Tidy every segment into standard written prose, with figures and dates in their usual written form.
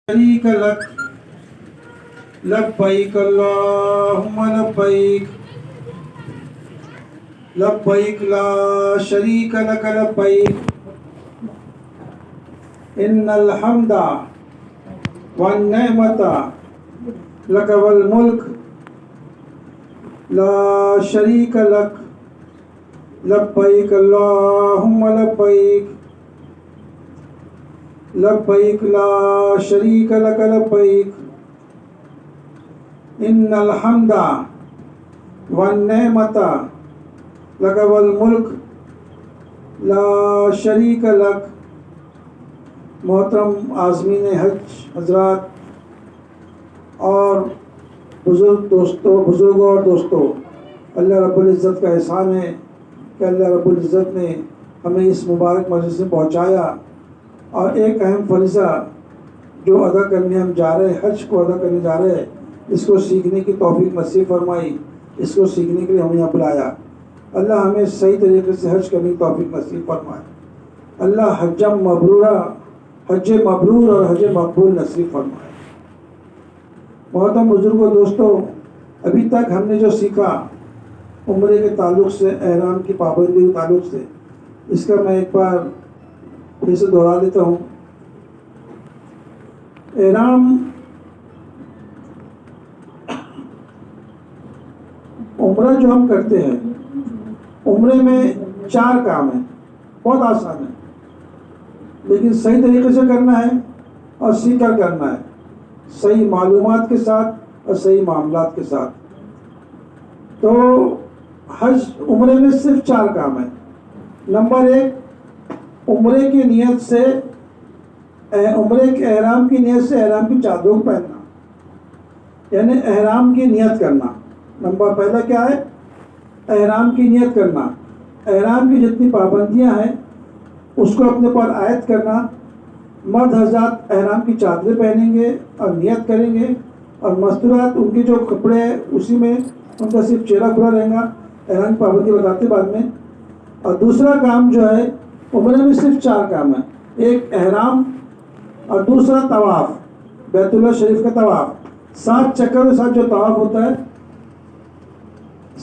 شریک لک لبیک اللہم لبیک لبیک لا شریک لک لبیک ان الحمد والنعمت لک والملک لا شریک لک لبیک اللہم لبیک لبیک لا شریک لک لبیک ان الحمد والنعمت لک والملک لا شریک لک۔ محترم عازمین حج حضرات اور بزرگوں اور دوستوں، اللہ رب العزت کا احسان ہے کہ اللہ رب العزت نے ہمیں اس مبارک مجلس میں پہنچایا اور ایک اہم فریضہ جو ادا کرنے ہم جا رہے ہیں، حج کو ادا کرنے جا رہے ہیں، اس کو سیکھنے کی توفیق نصیب فرمائی، اس کو سیکھنے کے لیے ہمیں یہاں بلایا۔ اللہ ہمیں صحیح طریقے سے حج کرنے کی توفیق نصیب فرمائے۔ اللہ حج مبرور اور حج مقبول نصیب فرمائے۔ محترم بزرگوں دوستوں، ابھی تک ہم نے جو سیکھا عمرے کے تعلق سے، احرام کی پابندی کے تعلق سے، اس کا میں ایک بار پھر سے دہرا دیتا ہوں۔ احرام عمرہ جو ہم کرتے ہیں، عمرے میں 4 کام ہیں، بہت آسان ہے، لیکن صحیح طریقے سے کرنا ہے اور سیکھ کر کرنا ہے، صحیح معلومات کے ساتھ اور صحیح معاملات کے ساتھ۔ تو حج عمرے میں صرف 4 کام ہیں۔ نمبر 1، عمرے کی نیت سے، عمرے کے احرام کی نیت سے احرام کی چادروں کو پہننا، یعنی احرام کی نیت کرنا۔ نمبر پہلا کیا ہے؟ احرام کی نیت کرنا۔ احرام کی جتنی پابندیاں ہیں اس کو اپنے پر عائد کرنا۔ مرد حضرات احرام کی چادریں پہنیں گے اور نیت کریں گے، اور مستورات ان کے جو کپڑے ہیں اسی میں ان کا صرف چہرہ کھلا رہے گا۔ احرام کی پابندی بتاتے بعد میں۔ اور دوسرا کام جو ہے، عمرے میں صرف 4 کام ہیں۔ ایک احرام، اور دوسرا طواف، بیت اللہ شریف کا طواف، 7 چکر کے ساتھ جو طواف ہوتا ہے،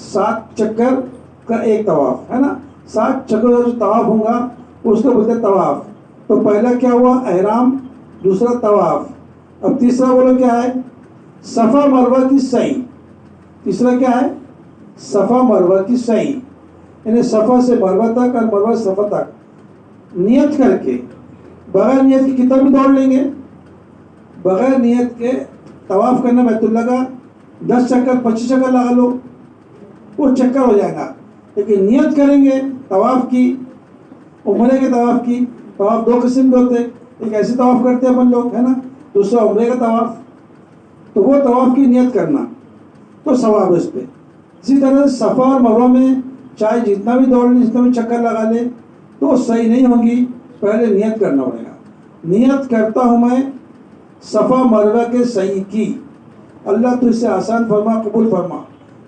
7 چکر کا ایک طواف ہے نا، 7 چکر کا جو طواف ہوگا اس کو بولتے ہیں طواف۔ تو پہلا کیا ہوا؟ احرام، دوسرا طواف، اب تیسرا بولو کیا ہے؟ صفا مروہ کی سعی۔ تیسرا کیا ہے؟ صفا مروہ کی سعی، یعنی صفا سے مروہ تک اور مروہ سے صفا تک نیت کر کے، بغیر نیت کے کتنا بھی دوڑ لیں گے، بغیر نیت کے طواف کرنا بیت اللہ کا 10 چکر 25 چکر لگا لو، وہ چکر ہو جائے گا۔ لیکن نیت کریں گے طواف کی، عمرے کے طواف کی۔ طواف 2 قسم کے ہوتے ہیں، ایک ایسے طواف کرتے ہیں اپن لوگ ہے نا، دوسرا عمرے کا طواف۔ تو وہ طواف کی نیت کرنا تو ثواب ہے اس پہ۔ اسی طرح صفا اور مروہ میں چاہے جتنا بھی دوڑ لیں، جتنا بھی چکر لگا لے، تو صحیح نہیں ہوگی، پہلے نیت کرنا پڑے گا۔ نیت کرتا ہوں میں صفا مروہ کے سعی کی، اللہ تو اسے آسان فرما، قبول فرما۔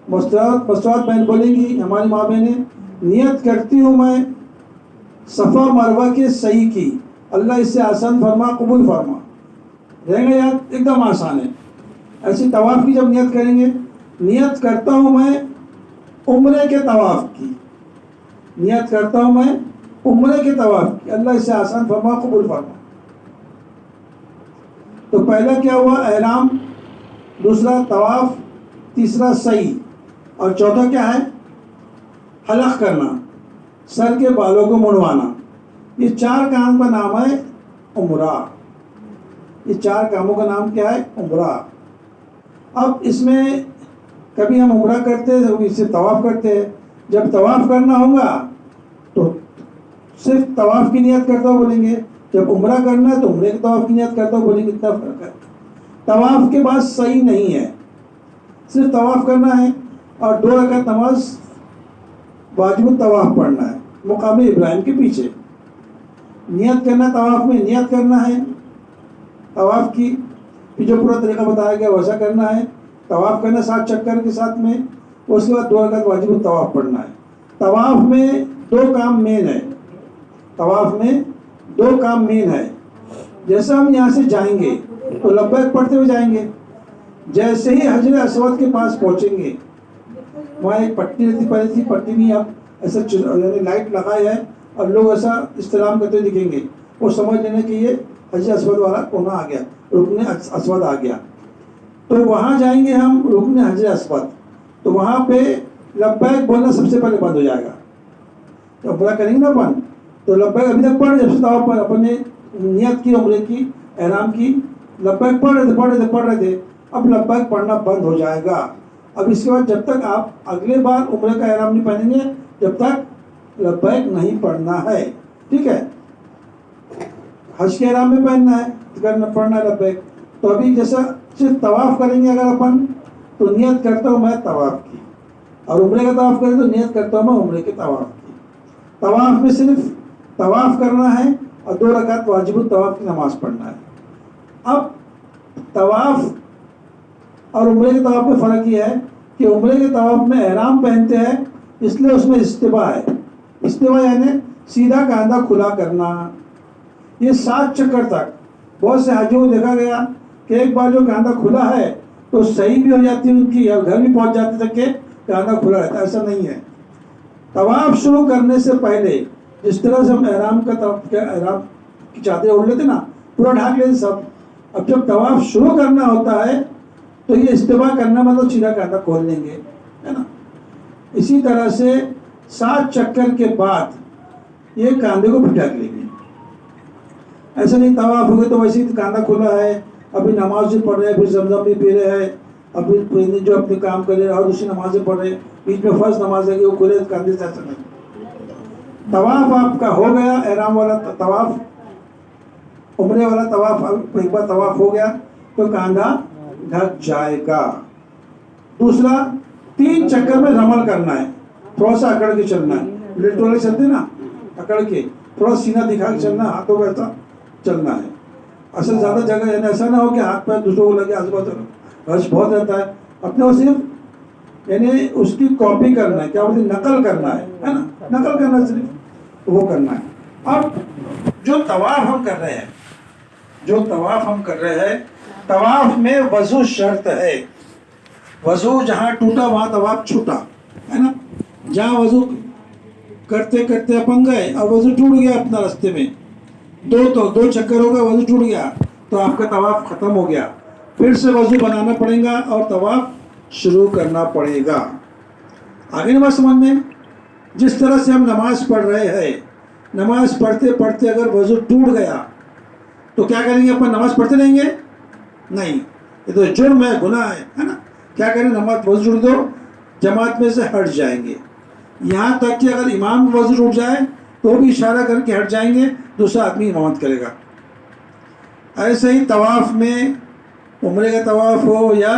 مستورات بہن بولیں گی، ہماری ماں بہنیں، نیت کرتی ہوں میں صفا مروہ کے سعی کی، اللہ اس سے آسان فرما، قبول فرما۔ رہیں گا یاد؟ ایک دم آسان ہے۔ ایسی طواف کی جب نیت کریں گے، نیت کرتا ہوں میں عمرے کے طواف کی، نیت کرتا ہوں میں عمرے کے طواف کی، اللہ اس سے آسان فرما، قبول فرما۔ تو پہلا کیا ہوا؟ احرام، دوسرا طواف، تیسرا سعی، اور چوتھا کیا ہے؟ حلق کرنا، سر کے بالوں کو منڈوانا۔ یہ 4 کام کا نام ہے عمرہ۔ یہ 4 کاموں کا نام کیا ہے؟ عمرہ۔ اب اس میں کبھی ہم عمرہ کرتے ہیں، کبھی اسے طواف کرتے ہیں۔ جب طواف کرنا ہوگا تو صرف طواف کی نیت کرتا ہوں بولیں گے، جب عمرہ کرنا ہے تو عمرے کے طواف کی نیت کرتا ہوں بولیں گے۔ اتنا فرق ہے۔ طواف کے بعد صحیح نہیں ہے، صرف طواف کرنا ہے اور 2 رکعت نماز واجب الطواف پڑھنا ہے مقام ابراہیم کے پیچھے۔ نیت کرنا، طواف میں نیت کرنا ہے طواف کی، پھر جو پورا طریقہ بتایا گیا ویسا کرنا ہے۔ طواف کرنا 7 چکر کے ساتھ میں، اس کے بعد 2 رکعت واجب الطواف پڑھنا ہے۔ طواف میں 2 کام مین ہے، طواف میں 2 کام مین ہے۔ جیسا ہم یہاں سے جائیں گے تو لبیک پڑھتے ہوئے جائیں گے. جیسے ہی حجر اسود کے پاس پہنچیں گے, وہاں ایک پٹی رہتی, پہلے تھی پٹی نہیں, اب ایسا لائٹ لگایا ہے اور لوگ ایسا استلام کرتے دکھیں گے, وہ سمجھ لینا کہ یہ حجر اسود والا کونا آ گیا, رکن اسود آ گیا. تو وہاں جائیں گے ہم رکن حجر اسود, تو وہاں پہ لبیک بولنا سب سے پہلے بند ہو جائے گا. تو عمرہ کریں گے نا اپن, تو لبیک ابھی تک پڑھ, جب سے طواف پر اپن نے نیت کی عمرے کی, احرام کی, لبیک پڑھ رہے تھے, اب لبیک پڑھنا بند ہو جائے گا. اب اس کے بعد جب تک آپ اگلے بار عمرے کا احرام نہیں پہنیں گے, جب تک لبیک نہیں پڑھنا ہے. ٹھیک ہے, حج کے احرام میں پہننا ہے, پڑھنا ہے لبیک. تو ابھی جیسا صرف طواف کریں گے اگر اپن, تو نیت کرتا ہوں میں طواف کی, اور عمرے کا طواف کریں تو نیت کرتا ہوں میں عمرے کے طواف کی. طواف میں صرف طواف کرنا ہے اور 2 رکعت واجب الطواف کی نماز پڑھنا ہے. اب طواف اور عمرے کے طواف میں فرق یہ ہے کہ عمرے کے طواف میں احرام پہنتے ہیں, اس لیے اس میں استوا ہے. استوا یعنی سیدھا کاندھا کھلا کرنا. یہ 7 چکر تک, بہت سے حاجیوں کو دیکھا گیا کہ ایک بار جو کاندھا کھلا ہے تو صحیح بھی ہو جاتی ہے ان کی, اور گھر بھی پہنچ جاتے تک کہ کاندھا کھلا رہتا ہے. ایسا نہیں ہے. طواف شروع کرنے سے پہلے جس طرح سے ہم احرام کی چادر اوڑھ لیتے نا, پورا ڈھانک لیتے سب, اب جب طواف شروع کرنا ہوتا ہے تو یہ استوا کرنا مطلب سیدھا کاندھا کھول لیں گے, ہے نا. اسی طرح سے 7 چکر کے بعد یہ کاندھے کو پھٹک لیں گے. ایسا نہیں طواف ہو گئے تو ویسے ہی کاندھا کھلا ہے, ابھی نماز بھی پڑھ رہے ہیں, پھر زمزم بھی پی رہے ہیں, ابھی جو اپنے کام کر رہے ہیں اور دوسری نمازیں پڑھ رہے ہیں, بیچ میں فرض نماز ہے کہ وہ کھلے کاندھے سے. ایسا نہیں. طواف آپ کا ہو گیا, احرام والا طواف, عمرے والا طواف, ایک بار طواف ہو گیا تو کاندھا ڈھک جائے گا. دوسرا 3 چکر میں رمل کرنا ہے, تھوڑا سا اکڑ کے چلنا ہے. لٹ والے چلتے نا, اکڑ کے تھوڑا سینہ دکھا کے چلنا, ہاتھوں کا ایسا چلنا ہے. اصل زیادہ جگہ یعنی ایسا نہ ہو کہ ہاتھ پیر دوسروں کو لگے, آس پاس رش بہت رہتا ہے. اپنے کو صرف یعنی اس کی کاپی کرنا ہے, کیا بولتے ہیں, نقل کرنا ہے نا, نقل کرنا صرف وہ کرنا ہے. اب جو طواف ہم کر رہے ہیں, طواف میں وضو شرط ہے. وضو جہاں ٹوٹا وہاں طواف چھوٹا, ہے نا. جہاں وضو کرتے کرتے اپن گئے اور وضو ٹوٹ گیا اپنا راستے میں, 2 چکر ہو گئے, وضو ٹوٹ گیا تو آپ کا طواف ختم ہو گیا. پھر سے وضو بنانا پڑے گا اور طواف شروع کرنا پڑے گا. آگے نماز سمجھ میں, جس طرح سے ہم نماز پڑھ رہے ہیں, نماز پڑھتے پڑھتے اگر وضو ٹوٹ گیا تو کیا کریں گے, اپن نماز پڑھتے رہیں گے؟ نہیں, یہ تو جرم ہے, گناہ ہے نا. کیا کریں, نماز وضو ٹوٹ دو, جماعت میں سے ہٹ جائیں گے. یہاں تک کہ اگر امام وضو ٹوٹ جائے تو بھی اشارہ کر کے ہٹ جائیں گے, دوسرا آدمی امامت کرے گا. ایسے ہی طواف میں, عمرے کا طواف ہو یا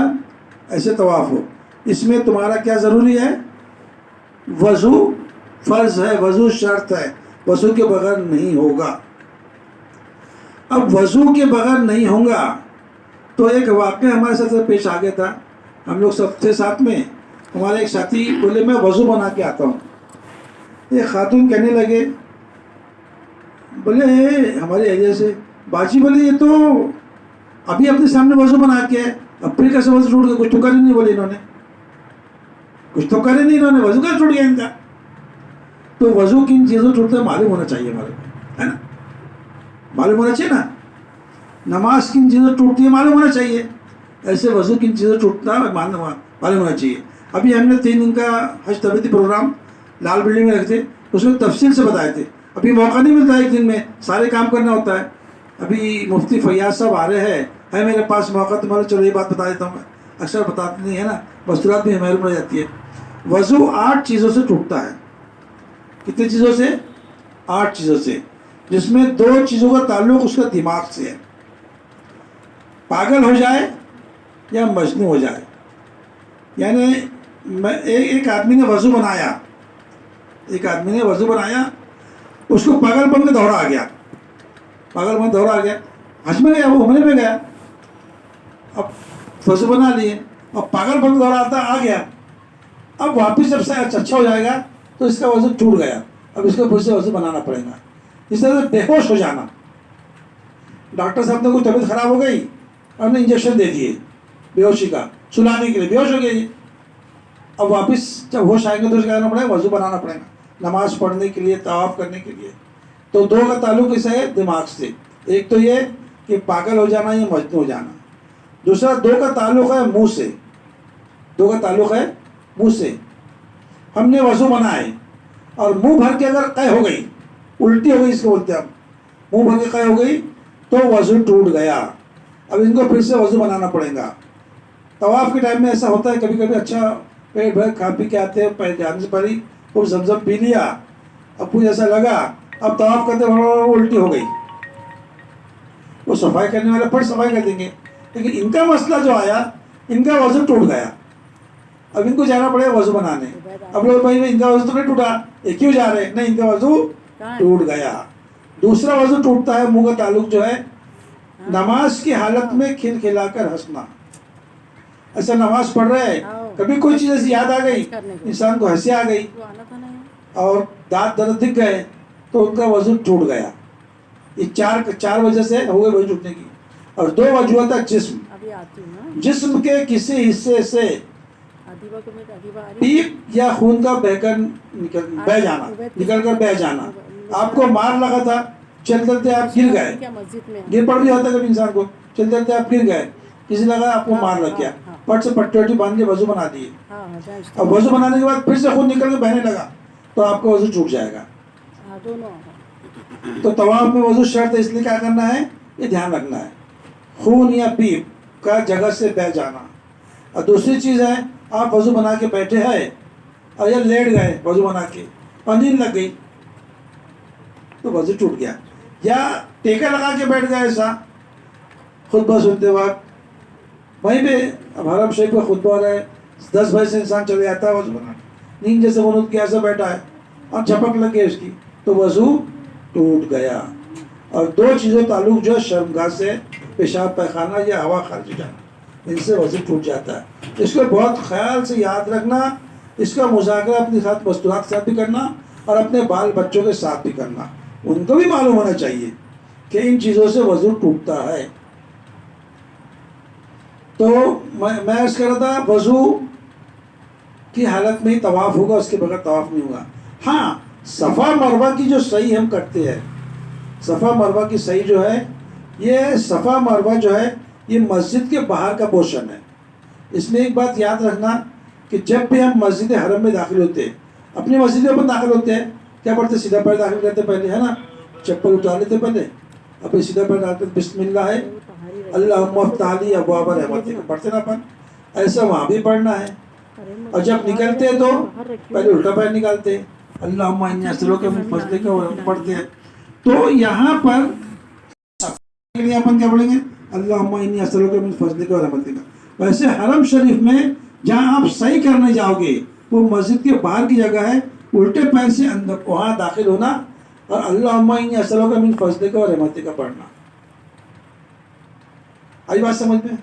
ایسے طواف ہو, اس میں تمہارا کیا ضروری ہے, وضو فرض ہے, وضو شرط ہے, وضو کے بغیر نہیں ہوگا. اب وضو کے بغیر نہیں ہوگا تو ایک واقعہ ہمارے ساتھ پیش آ گیا تھا. ہم لوگ سب تھے ساتھ میں, ہمارے ایک ساتھی بولے میں وضو بنا کے آتا ہوں. ایک خاتون کہنے لگے, بولے ہمارے ایریا سے, باجی بولے یہ تو ابھی اپنے سامنے وضو بنا کے ہے, اب پھر کیسے وضو ٹوٹ گیا, کچھ تو کرے نہیں. بولے انہوں نے کچھ تو کرے نہیں, انہوں نے وضو کیسے ٹوٹ گیا ان کا. تو وضو کن چیزوں ٹوٹتا ہے معلوم ہونا چاہیے ہمارے کو, ہے نا, معلوم ہونا چاہیے نا. نماز کن چیزوں ٹوٹتی ہے معلوم ہونا چاہیے, ایسے وضو کن چیزوں ٹوٹتا ہے معلوم ہونا چاہیے. ابھی ہم نے 3 دن کا حج تربیتی پروگرام لال بلڈنگ میں رکھتے, اس میں تفصیل سے بتائے تھے. ابھی موقع نہیں ملتا, ایک دن میں سارے کام کرنا ہوتا ہے. ابھی مفتی فیاض صاحب آ رہے ہیں, ہے میرے پاس موقع, تمہارا چلو یہ بات بتا دیتا ہوں. میں اکثر بتاتے نہیں ہے نا, مستورات بھی محروم رہ جاتی ہے. وضو 8 چیزوں سے ٹوٹتا ہے. کتنی چیزوں سے؟ 8 چیزوں سے, جس میں 2 چیزوں کا تعلق اس کا دماغ سے ہے. پاگل ہو جائے یا مجنون ہو جائے. یعنی ایک آدمی نے وضو بنایا, اس کو پاگل پن کا دورہ آ گیا, حج میں گیا, وہ عمرے میں گیا, اب وضو بنا لیے, اب پاگل پن کا دورہ آ گیا. اب واپس جب سے اچھا ہو جائے گا تو اس کا وضو ٹوٹ گیا, اب اس کو پھر سے وضو بنانا پڑے گا. اس طرح سے بے ہوش ہو جانا, ڈاکٹر صاحب نے کوئی طبیعت خراب ہو گئی, اور نے انجیکشن دے دیے بیہوشی کا، سلانے کے لیے، بیہوش ہو گیا یہ. اب واپس جب ہوش آئیں گے تو کیا کرنا پڑے گا؟ وضو بنانا پڑے گا نماز پڑھنے کے لیے، طواف کرنے کے لیے. تو دو کا تعلق اس ہے دماغ سے. ایک تو یہ کہ پاگل ہو جانا یا مجنون ہو جانا. دوسرا دو کا تعلق ہے منہ سے. دو کا تعلق ہے منہ سے. ہم نے وضو بنائے اور منہ بھر کے اگر قے ہو گئی، الٹی ہو گئی، اس کو بولتے ہیں ہم، منہ بھر کے قے ہو گئی تو وضو ٹوٹ گیا. اب ان کو پھر سے وضو بنانا پڑے گا. طواف کے ٹائم میں ایسا ہوتا ہے کبھی کبھی، اچھا پیٹ بھر کھا پی کے آتے ہیں، جانے سے پہلے وہ زمزم پی لیا، اب کچھ ایسا لگا، اب طواف کرتے الٹی ہو گئی. وہ صفائی کرنے والے پھر صفائی کر دیں گے. لیکن ان کا مسئلہ جو آیا، ان کا وضو ٹوٹ گیا. اب ان کو جانا پڑے وضو بنانے. اب لوگ بھائی ان کا وضو تو نہیں ٹوٹا، یہ کیوں جا رہے ہیں؟ نہیں، ان کا وضو ٹوٹ گیا. دوسرا وضو ٹوٹتا ہے منہ کا تعلق جو ہے نماز کی حالت میں کھل کھلا کر ہنسنا. ایسا نماز پڑھ رہے ہیں، کبھی کوئی چیز ایسی یاد آ گئی، انسان کو ہنسی آ گئی اور دانت درد دکھ گئے تو ان کا وضو ٹوٹ گیا. یہ چار وجہ سے ہو گئے وضو ٹوٹنے کی. اور دو وجوہات ہے جسم کے کسی حصے سے پیپ یا خون کا بہ جانا، نکل کر بہ جانا. آپ کو مار لگا تھا، چلتے چلتے آپ گر گئے، گر پڑ بھی ہوتا ہے کبھی انسان کو، چلتے چلتے آپ گر گئے، کسی لگا آپ کو مار لگ گیا، پٹ سے پٹی وٹی باندھ کے وضو بنا دیے. اب وضو بنانے کے بعد پھر سے خون نکل کے بہنے لگا تو آپ کا وضو ٹوٹ جائے گا. تو طواف میں وضو شرط ہے، اس لیے کیا کرنا ہے؟ یہ دھیان رکھنا ہے خون یا پیپ کا جگہ سے بہ جانا. اور دوسری چیز ہے، آپ وضو بنا کے بیٹھے ہیں اور یا لیٹ گئے وضو بنا کے اور نیند لگ گئی تو وضو ٹوٹ گیا. یا ٹیکا لگا کے بیٹھ گئے ایسا خطبہ سنتے وقت، وہیں پہ اب حرم شریف کا خطبہ ہو رہا ہے، 10 بجے سے انسان چلے جاتا ہے وضو بنا، نیند جیسے غنود کیا ایسا بیٹھا ہے اور جھپک لگ گئی اس کی تو وضو ٹوٹ گیا. اور دو چیزوں تعلق جو ہے شرمگاہ سے، پیشاب پیخانہ یا ہوا خارج ہو جانا، ان سے وضو ٹوٹ جاتا ہے. اس کو بہت خیال سے یاد رکھنا، اس کا مذاکرہ اپنے ساتھ مستورات کے ساتھ بھی کرنا اور اپنے بال بچوں کے ساتھ بھی کرنا. ان کو بھی معلوم ہونا چاہیے کہ ان چیزوں سے وضو ٹوٹتا ہے. تو میں عرض کر رہا تھا وضو کی حالت میں ہی طواف ہوگا، اس کے بغیر طواف نہیں ہوگا. ہاں، صفا مروہ کی جو صحیح ہم کرتے ہیں، صفا مروہ کی صحیح جو ہے، یہ صفا مروہ جو ہے یہ مسجد کے باہر کا پورشن ہے. اس میں ایک بات یاد رکھنا کہ جب بھی ہم مسجد حرم میں داخل ہوتے ہیں، اپنی مسجدوں پر داخل ہوتے ہیں، کیا پڑھتے؟ سیدھا پیر داخل کرتے پہلے، ہے نا، چپل اتار لیتے پہلے، اب سیدھا پیر داخل کرتے، بسم اللہ ہے اللہم افتح لی ابواب رحمتک پڑھتے نا اپن، ایسا وہاں بھی پڑھنا ہے. اور جب نکلتے تو پہلے الٹا پیر نکالتے، اللہم انی اسألک من فضلک پڑھتے ہیں. تو یہاں پر کے لیے اپن کیا پڑھیں گے؟ اللہم انی اسألک من فضلک و رحمتک. ویسے حرم شریف میں جہاں آپ صحیح کرنے جاؤ گے وہ مسجد کے باہر کی جگہ ہے، الٹے پیر سے اندر وہاں داخل ہونا اور اللہم انی اسألک من فضلک و رحمتک پڑھنا. آئی بات سمجھ میں؟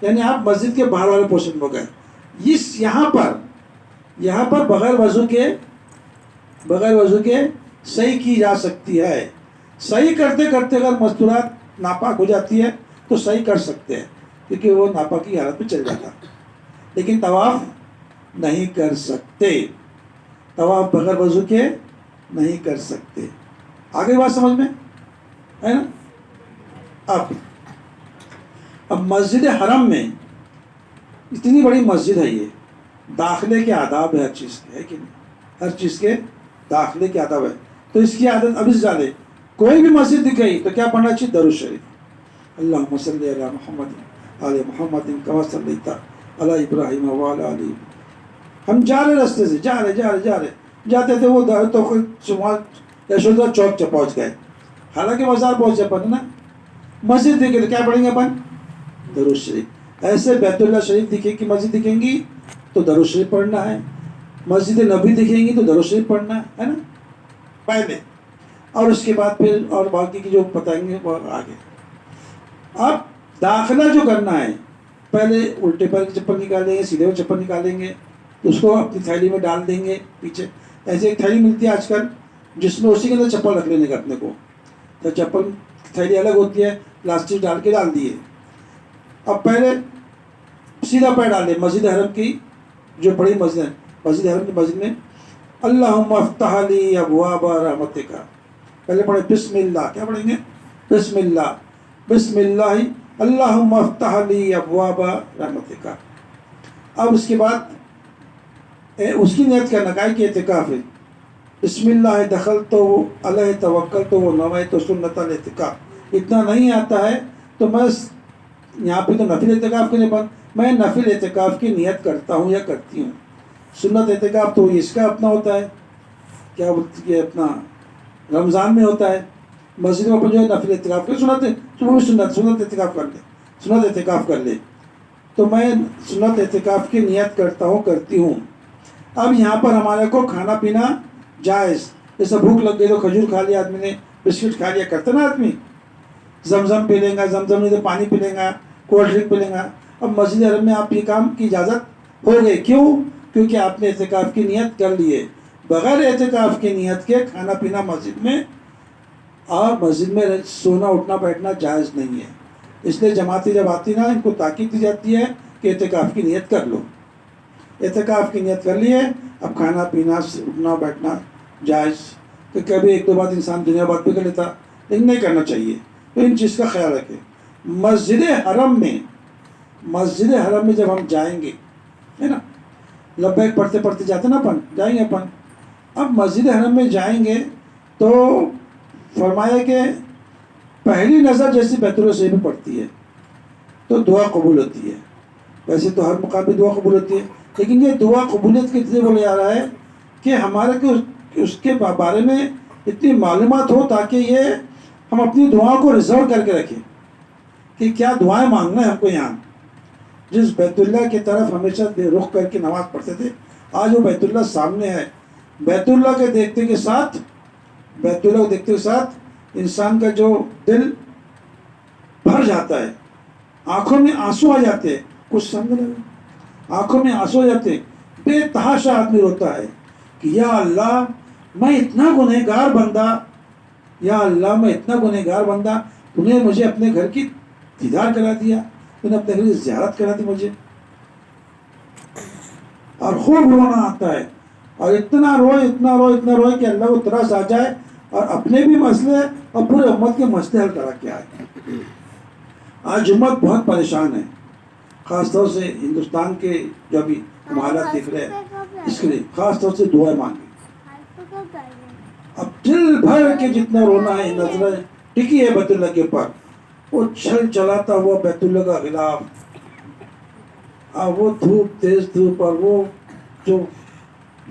یعنی آپ مسجد کے باہر والے پورشن میں گئے. یہاں پر بغیر وضو کے صحیح کی جا سکتی ہے. صحیح کرتے کرتے اگر مستورات ناپاک ہو جاتی ہے تو صحیح کر سکتے ہیں کیونکہ وہ ناپاکی کی حالت میں چل جاتا، لیکن طواف نہیں کر سکتے، طواف بغیر وضو کے نہیں کر سکتے. آگے بات سمجھ میں ہے نا؟ اب مسجد حرم میں اتنی بڑی مسجد ہے، یہ داخلے کے آداب ہے ہر چیز کے، ہے کہ نہیں؟ ہر چیز کے داخلے کے آداب ہے. تو اس کی عادت ابھی سے ڈالے، کوئی بھی مسجد دکھ گئی تو کیا پڑھنا چاہیے؟ درود شریف. اللہم صلی علی محمد آل محمد کما صلیت علی ابراہیم وعلی آل. ہم جا رہے رستے سے، جا رہے جاتے تھے وہ تو یشودا چوک پہنچ گئے، حالانکہ بازار پہنچے اپن نا، مسجد دیکھے تو کیا پڑھیں گے اپن؟ درود شریف. ایسے بیت اللہ شریف دکھے کہ مسجد دکھیں گی تو درود شریف پڑھنا ہے، مسجد نبی دکھیں گی تو درود شریف پڑھنا ہے نا پہلے، اور اس کے بعد پھر اور باقی کی جو بتائیں گے وہ آگے. اب داخلہ جو کرنا ہے، پہلے الٹے پیر کی چپل نکالیں گے، سیدھے چپل نکالیں گے، اس کو اپنی تھیلی میں ڈال دیں گے. پیچھے ایسے ایک تھیلی ملتی ہے آج کل جس میں اسی کے اندر چپل رکھ لینے کا اپنے کو، تو چپل تھیلی الگ ہوتی ہے، پلاسٹک ڈال کے ڈال دیے. اب پہلے سیدھا پیر ڈالے مسجد حرم کی جو بڑی مسجد ہے، مسجد حرم کی مسجد میں اللہم افتح لی ابواب رحمتک، پہلے پڑھے بسم اللہ، کیا پڑھیں گے؟ بسم اللہ، بسم اللہ اللہم افتح لی ابواب رحمتک۔ اب اس کے بعد اس کی نیت کرنا کا کہ اعتکاف ہے، بسم اللہ دخلت علیہ توکلت ونویت سنت الاعتکاف، اتنا نہیں آتا ہے تو میں یہاں پہ تو نفل اعتکاف کے لیے میں نفل اعتکاف کی نیت کرتا ہوں یا کرتی ہوں۔ سنت اعتکاف تو اس کا اپنا ہوتا ہے، کیا یہ اپنا رمضان میں ہوتا ہے، مسجد میں جو ہے نفل اعتکاف کے سنت اعتکاف کر لے، سنت اعتکاف کر لے، تو میں سنت اعتکاف کی نیت کرتا ہوں، کرتی ہوں۔ اب یہاں پر ہمارے کو کھانا پینا جائز، جیسے بھوک لگ گئی تو کھجور کھا لیا آدمی نے، بسکٹ کھا لیا، کرتا نا آدمی، زمزم پی لیں گا، زمزم نہیں تو پانی پی لیں گا، کولڈ ڈرنک پی لیں گا۔ اب مسجد حرم میں آپ یہ کام کی اجازت ہو گئی، کیوں؟ کیونکہ آپ نے اعتکاف کی نیت کر لی ہے۔ بغیر اعتکاف کی نیت کے کھانا پینا مسجد میں اور مسجد میں سونا اٹھنا بیٹھنا جائز نہیں ہے۔ اس لیے جماعتیں جب آتی نا ان کو تاکید دی جاتی ہے کہ اعتکاف کی نیت کر لو، اعتکاف کی نیت کر لیے، اب کھانا پینا اٹھنا بیٹھنا جائز، کہ کبھی ایک دو بات انسان دنیا بات بھی کر لیتا، لیکن نہیں کرنا چاہیے۔ تو ان چیز کا خیال رکھیں۔ مسجد حرم میں جب ہم جائیں گے، ہے نا، لبیک پڑھتے پڑھتے جاتے نا اپن، جائیں گے اپن، اب مسجد حرم میں جائیں گے تو فرمایا کہ پہلی نظر جیسی بیت اللہ شریف میں پڑتی ہے تو دعا قبول ہوتی ہے۔ ویسے تو ہر مقام پہ دعا قبول ہوتی ہے، لیکن یہ دعا قبولیت کے لیے بولے جا رہا ہے کہ ہمارے کو اس کے بارے میں اتنی معلومات ہو تاکہ یہ ہم اپنی دعاؤں کو ریزرو کر کے رکھیں کہ کیا دعائیں مانگنا ہے ہم کو۔ یہاں جس بیت اللہ کی طرف ہمیشہ رخ کر کے نماز پڑھتے تھے، آج وہ بیت اللہ سامنے ہے۔ بیت اللہ کے دیکھتے کے ساتھ انسان کا جو دل بھر جاتا ہے، آنکھوں میں آنسو آ جاتے ہیں، کچھ سمجھ لگا، آنکھوں میں آنسو آ جاتے، بے تحاشا آدمی روتا ہے کہ یا اللہ میں اتنا گنہگار بندہ، یا اللہ میں اتنا گنہگار بندہ، تو نے مجھے اپنے گھر کی دیدار کرا دیا، تو نے اپنے گھر کی زیارت کرا دی مجھے، اور خوب رونا آتا ہے، اور اتنا روئے کہ اللہ کو ترس آ جائے اور اپنے بھی مسئلے اور پورے امت کے مسئلے حل کرا کے آئے۔ آج امت بہت پریشان ہے، خاص طور سے ہندوستان کے جو ابھی حالات دیکھ رہے ہیں، اس کے لیے خاص طور سے دعائیں مانگیں۔ اب دل بھر کے جتنا رونا ہے، نظریں ٹکی ہے بیت اللہ کے اوپر، وہ چھل چلاتا ہوا بیت اللہ کا غلاف، وہ دھوپ، تیز دھوپ، اور وہ جو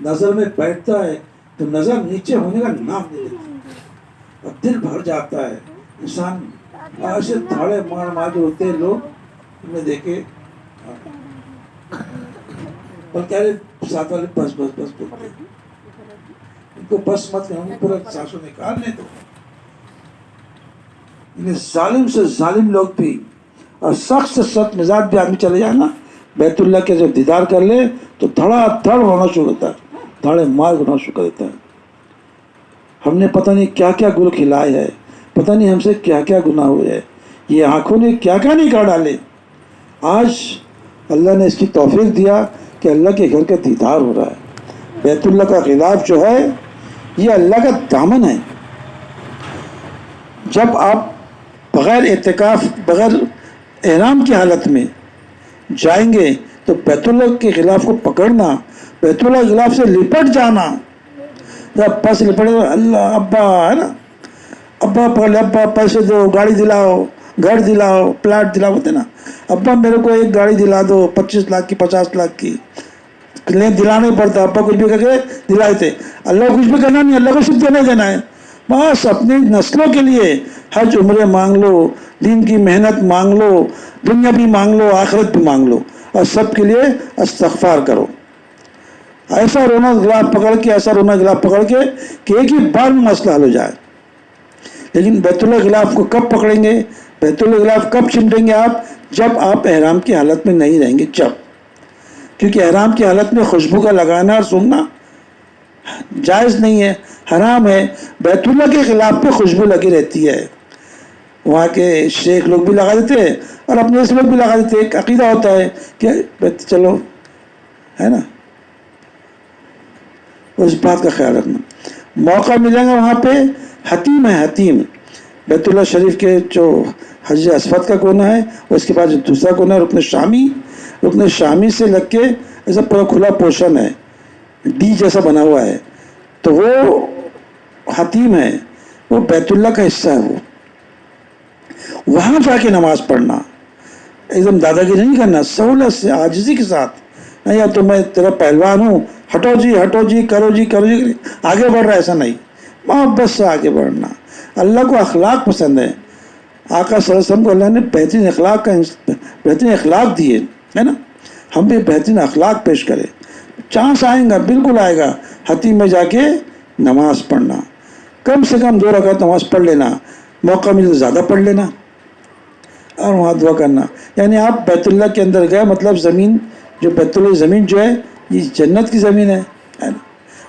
نظر میں بیٹھتا ہے تو نظر نیچے ہونے کا نام نہیں لیتا، اور دل بھر جاتا ہے۔ انسان ایسے تھاڑے مار مار جو ہوتے ہیں لوگ، انہیں دیکھے اور کہہ رہے ساتھ والے بس بولتے ہیں، ان کو بس مت کریں، پورا سانسوں نکال لیں تو انہیں ظالم سے ظالم لوگ بھی اور سخت سے سخت مزاج بھی آدمی چلے جائے نا، بیت اللہ کے جب دیدار کر لے تو دھڑا دھڑ رونا شروع ہوتا ہے، دھاڑے مار ہونا شروع کر دیتا ہے۔ ہم نے پتہ نہیں کیا کیا گل کھلائے ہے، پتہ نہیں ہم سے کیا کیا گناہ ہوئے ہے، یہ آنکھوں نے کیا کیا نہیں کر ڈالے۔ آج اللہ نے اس کی توفیق دیا کہ اللہ کے گھر کا دیدار ہو رہا ہے۔ بیت اللہ کا غلاف جو ہے یہ اللہ کا دامن ہے۔ جب آپ بغیر اعتکاف، بغیر احرام کی حالت میں جائیں گے تو بیت اللہ کے غلاف کو پکڑنا، بیت اللہ کے غلاف سے لپٹ جانا، جب پاس لپٹ اللہ ابا ہے نا، ابا پکڑ لے، ابا پیسے دو، گاڑی دلاؤ، گھر دلاؤ، پلاٹ دلاؤ، ہوتے نا، ابا میرے کو ایک گاڑی دلا دو 25 لاکھ کی، 50 لاکھ کی، دلانا ہی پڑتا، ابا کچھ بھی کر کے دلائے تھے۔ اللہ کو کچھ بھی کرنا نہیں، اللہ کو صرف دینا دینا ہے، بس اپنی نسلوں کے لیے حج عمرے مانگ لو، دین کی محنت مانگ لو، دنیا بھی مانگ لو، آخرت بھی مانگ لو، اور سب کے لیے استغفار کرو۔ ایسا رونا غلاف پکڑ کے، ایسا رونا غلاف پکڑ کے کہ ایک ہی بار میں مسئلہ حل ہو جائے۔ لیکن بیت اللہ غلاف کو کب پکڑیں گے، بیت اللہ غلاف کب چمٹیں گے آپ؟ جب آپ احرام کی حالت میں نہیں رہیں گے، جب، کیونکہ احرام کی حالت میں خوشبو کا لگانا اور سننا جائز نہیں ہے، حرام ہے۔ بیت اللہ کے غلاف پہ خوشبو لگی رہتی ہے، وہاں کے شیخ لوگ بھی لگا دیتے ہیں، اور اپنے اس وقت بھی لگا دیتے. ایک عقیدہ ہوتا ہے کہ چلو ہے نا, اس بات کا خیال رکھنا. موقع ملے گا وہاں پہ. حتیم ہے, حتیم بیت اللہ شریف کے جو حجر اسود کا کونا ہے, اس کے بعد جو دوسرا کونا ہے رکن شامی, رکن شامی سے لگ کے ایسا پورا کھلا پورشن ہے, ڈی جیسا بنا ہوا ہے, تو وہ حتیم ہے, وہ بیت اللہ کا حصہ ہے. وہ وہاں جا کے نماز پڑھنا, ایک دم دادا گیری نہیں کرنا, سہولت سے عاجزی کے ساتھ. نہیں یا تو میں تیرا پہلوان ہوں, ہٹو جی ہٹو جی, کرو جی کرو جی, آگے بڑھ رہا ہے, ایسا نہیں. محبت سے آگے بڑھنا. اللہ کو اخلاق پسند ہے. آقا صلی اللہ علیہ وسلم کو اللہ نے بہترین اخلاق دیے ہے نا, ہم بھی بہترین اخلاق پیش کرے. چانس آئے گا, بالکل آئے گا, حتیم میں جا کے نماز پڑھنا. کم سے کم 2 رکعت نماز پڑھ لینا, موقع ملے تو زیادہ پڑھ لینا, اور وہاں دعا کرنا. یعنی آپ بیت اللہ کے اندر گئے, مطلب زمین جو بیت اللہ زمین جو ہے یہ جنت کی زمین ہے نا.